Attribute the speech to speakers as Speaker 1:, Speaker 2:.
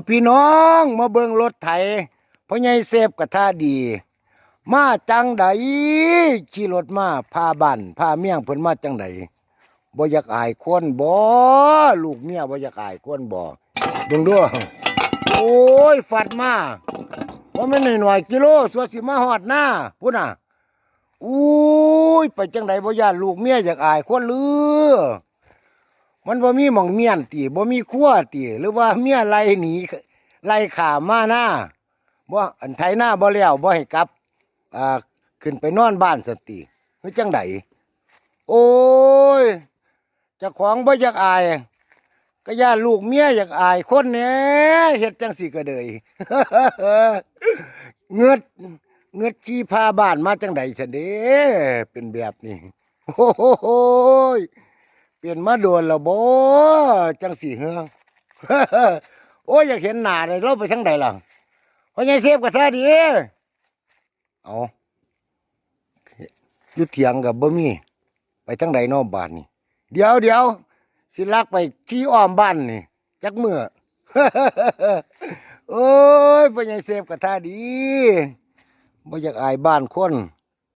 Speaker 1: พี่น้องมาเบิ่งรถไถพ่อใหญ่เสพกระทะดีมาจังใดขี่รถมาพาบ้านพาเมียงเพิ่นมาจังใดบ่อยากอายคนบ่ลูกเมียบ่อยากอายคนบ่เบิ่งดูโอ้ยฟัดมาบ่แม่นน้อยๆกิโลสัวสิมาฮอดหน้าพุ่นน่ะอุ้ยไปจังใดบ่ย่านลูกเมียอยากอายคนลือมันบ่มีหม่องเมียนติบ่มีครัวติหรือว่าเมียไล่หนีไล่ข้ามมาหน้าบ่อันไถหน้าบ่แล้วบ่ให้กลับอ่าขึ้นไปนอนบ้านซะติคือจังใดโอ้ยเจ้าของบ่อยากอายก็ย่านลูกเมียอยากอายคนแหน่เฮ็ดจังซี่ก็เดย เงือดเงือดชี้พาบ้านมาจังใดซะเด้เป็นแบบนี้โอ้โหยเปลี่ยนมาโดนแล้วบ่จังสิเฮอ โอ้ยอยากเห็นหน้าเลยเราไปทางใดล่ะเพราะไงเซฟกับท่าดีเอาอยู่เถียงกับบ่มีไปทางใดนอกบ้านนี่เดี๋ยวสิลักไปขี้อ้อมบ้านนี่จักเมื่อ โอ้ยเพราะไงเซฟกับท่าดีบ่อยากอายบ้านคน